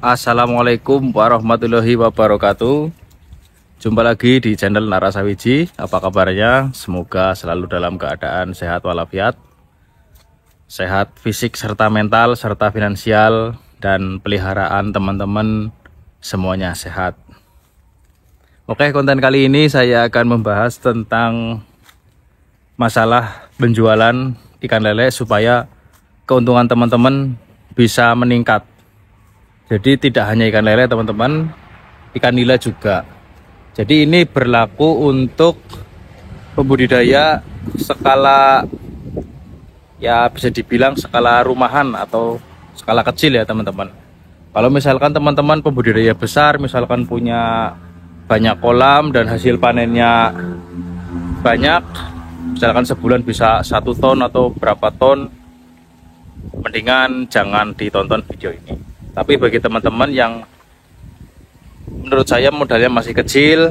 Assalamualaikum warahmatullahi wabarakatuh. Jumpa lagi di channel Narasawiji. Apa kabarnya? Semoga selalu dalam keadaan sehat walafiat, sehat fisik serta mental serta finansial, dan peliharaan teman-teman semuanya sehat. Oke, konten kali ini saya akan membahas tentang masalah penjualan ikan lele supaya keuntungan teman-teman bisa meningkat. Jadi tidak hanya ikan lele teman-teman, ikan nila juga. Jadi ini berlaku untuk pembudidaya skala, ya bisa dibilang skala rumahan atau skala kecil ya teman-teman. Kalau misalkan teman-teman pembudidaya besar, misalkan punya banyak kolam dan hasil panennya banyak, misalkan sebulan bisa 1 ton atau berapa ton, mendingan jangan ditonton video ini. Tapi bagi teman-teman yang menurut saya modalnya masih kecil,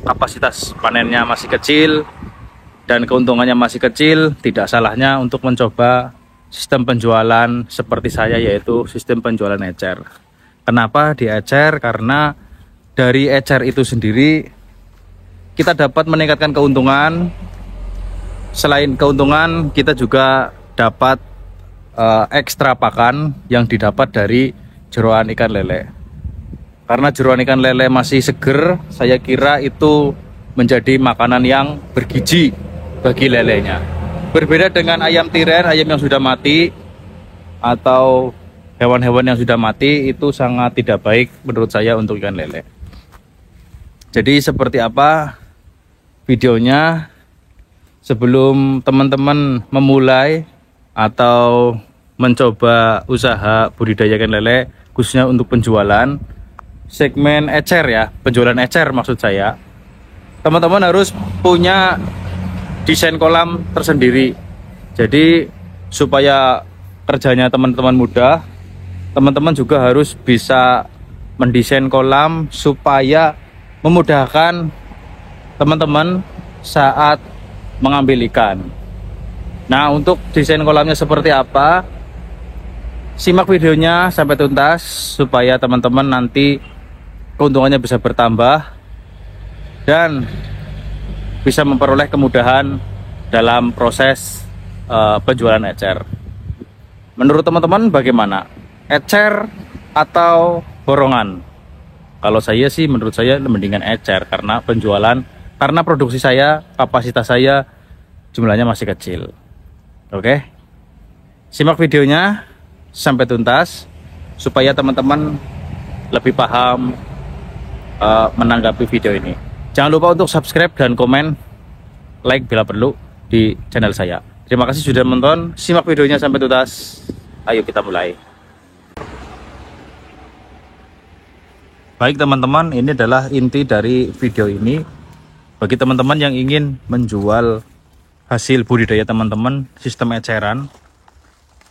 kapasitas panennya masih kecil, dan keuntungannya masih kecil, tidak salahnya untuk mencoba sistem penjualan seperti saya, yaitu sistem penjualan ecer. Kenapa di ecer? Karena dari ecer itu sendiri kita dapat meningkatkan keuntungan. Selain keuntungan, kita juga dapat ekstra pakan yang didapat dari jeroan ikan lele. Karena jeroan ikan lele masih seger, saya kira itu menjadi makanan yang bergizi bagi lelenya. Berbeda dengan ayam tiren, ayam yang sudah mati, atau hewan-hewan yang sudah mati, itu sangat tidak baik menurut saya untuk ikan lele. Jadi seperti apa videonya? Sebelum teman-teman memulai atau mencoba usaha budidaya ikan lele, khususnya untuk penjualan segmen ecer ya, penjualan ecer maksud saya, teman-teman harus punya desain kolam tersendiri. Jadi supaya kerjanya teman-teman mudah, teman-teman juga harus bisa mendesain kolam supaya memudahkan teman-teman saat mengambil ikan. Nah, untuk desain kolamnya seperti apa, simak videonya sampai tuntas supaya teman-teman nanti keuntungannya bisa bertambah dan bisa memperoleh kemudahan dalam proses penjualan ecer. Menurut teman-teman bagaimana? Ecer atau borongan? Kalau saya sih, menurut saya mendingan ecer, karena penjualan, karena produksi saya, kapasitas saya jumlahnya masih kecil. Oke, simak videonya sampai tuntas supaya teman-teman lebih paham menanggapi video ini. Jangan lupa untuk subscribe dan komen, like bila perlu di channel saya. Terima kasih sudah menonton. Simak videonya sampai tuntas. Ayo kita mulai. Baik teman-teman, ini adalah inti dari video ini. Bagi teman-teman yang ingin menjual hasil budidaya teman-teman sistem eceran,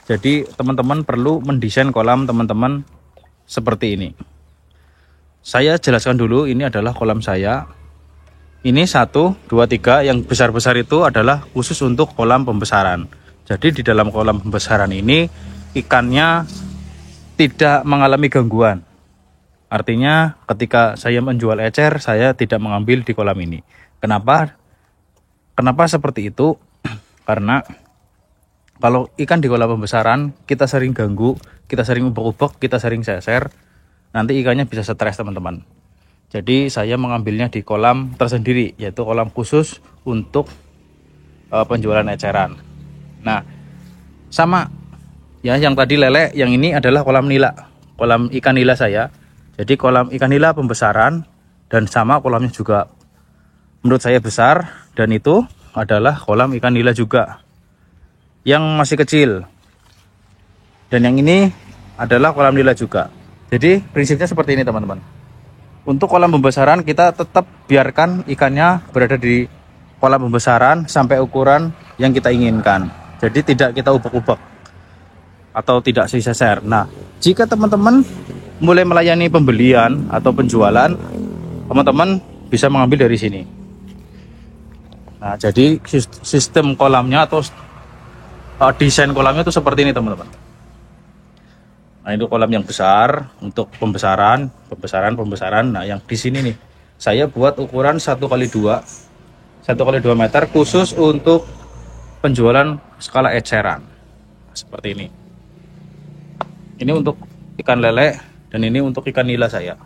jadi teman-teman perlu mendesain kolam teman-teman seperti ini. Saya jelaskan dulu, ini adalah kolam saya. Ini 1, 2, 3, yang besar-besar itu adalah khusus untuk kolam pembesaran. Jadi di dalam kolam pembesaran ini ikannya tidak mengalami gangguan. Artinya ketika saya menjual ecer, saya tidak mengambil di kolam ini. Kenapa? Kenapa seperti itu? Karena kalau ikan di kolam pembesaran, kita sering ganggu, kita sering ubek-ubek, kita sering seser, nanti ikannya bisa stres teman-teman. Jadi saya mengambilnya di kolam tersendiri, yaitu kolam khusus untuk penjualan eceran. Nah, sama ya, yang tadi lele, yang ini adalah kolam nila, kolam ikan nila saya. Jadi kolam ikan nila pembesaran, dan sama kolamnya juga menurut saya besar, dan itu adalah kolam ikan nila juga yang masih kecil, dan yang ini adalah kolam nila juga. Jadi prinsipnya seperti ini teman-teman. Untuk kolam pembesaran kita tetap biarkan ikannya berada di kolam pembesaran sampai ukuran yang kita inginkan. Jadi tidak kita ubek-ubek atau tidak seser. Nah, jika teman-teman mulai melayani pembelian atau penjualan, teman-teman bisa mengambil dari sini. Nah, jadi sistem kolamnya atau desain kolamnya itu seperti ini teman-teman. Nah, itu kolam yang besar untuk pembesaran. Nah, yang di sini nih, saya buat ukuran 1 kali 2 meter khusus untuk penjualan skala eceran. Seperti ini. Ini untuk ikan lele dan ini untuk ikan nila saya.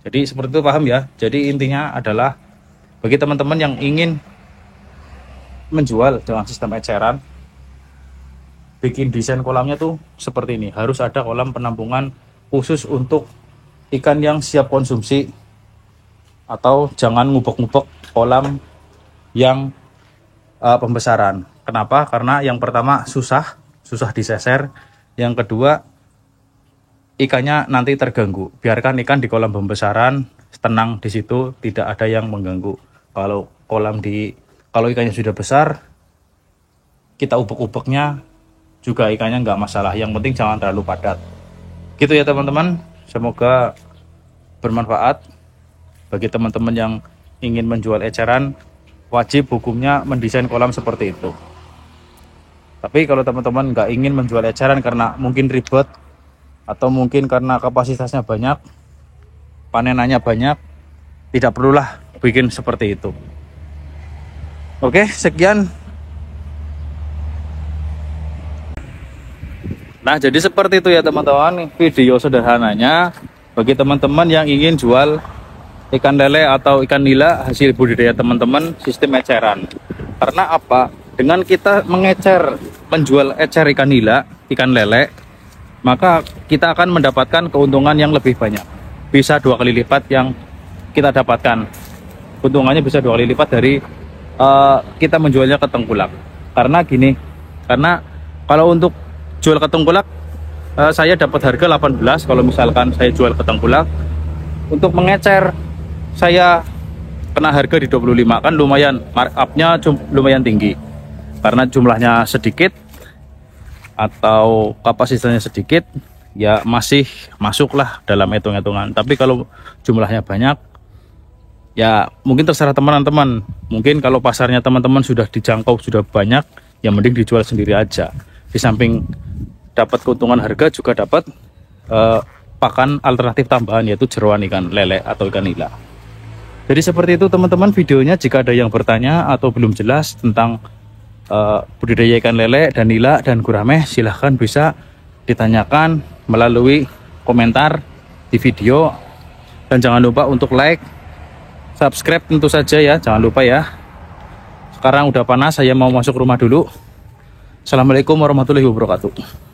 Jadi seperti itu, paham ya? Jadi intinya adalah bagi teman-teman yang ingin menjual dengan sistem eceran, bikin desain kolamnya tuh seperti ini. Harus ada kolam penampungan khusus untuk ikan yang siap konsumsi, atau jangan ngubek-ngubek kolam yang pembesaran. Kenapa? Karena yang pertama susah diseser, yang kedua ikannya nanti terganggu. Biarkan ikan di kolam pembesaran tenang di situ, tidak ada yang mengganggu. Kalau ikannya sudah besar, kita ubek-ubeknya juga ikannya nggak masalah. Yang penting jangan terlalu padat. Gitu ya teman-teman. Semoga bermanfaat bagi teman-teman yang ingin menjual eceran. Wajib hukumnya mendesain kolam seperti itu. Tapi kalau teman-teman nggak ingin menjual eceran karena mungkin ribet, atau mungkin karena kapasitasnya banyak, panenannya banyak, tidak perlulah bikin seperti itu. Oke, sekian. Nah, jadi seperti itu ya teman-teman, video sederhananya bagi teman-teman yang ingin jual ikan lele atau ikan nila hasil budidaya teman-teman sistem eceran. Karena apa? Dengan kita menjual ecer ikan nila, ikan lele, maka kita akan mendapatkan keuntungan yang lebih banyak. Bisa 2 kali lipat yang kita dapatkan. Keuntungannya bisa 2 kali lipat dari kita menjualnya ke tengkulak. Karena gini, karena kalau untuk jual ke tengkulak, saya dapat harga 18 kalau misalkan saya jual ke tengkulak. Untuk mengecer saya kena harga di 25, kan lumayan, markupnya lumayan tinggi karena jumlahnya sedikit atau kapasitasnya sedikit, ya masih masuklah dalam hitung-hitungan. Tapi kalau jumlahnya banyak, ya mungkin terserah teman-teman. Mungkin kalau pasarnya teman-teman sudah dijangkau, sudah banyak, ya mending dijual sendiri aja. Di samping dapat keuntungan harga, juga dapat pakan alternatif tambahan, yaitu jeroan ikan lele atau ikan nila. Jadi seperti itu teman-teman videonya. Jika ada yang bertanya atau belum jelas tentang budidaya ikan lele dan nila dan gurame, silahkan bisa ditanyakan melalui komentar di video. Dan jangan lupa untuk like, subscribe tentu saja ya, jangan lupa ya. Sekarang udah panas, saya mau masuk rumah dulu. Assalamualaikum warahmatullahi wabarakatuh.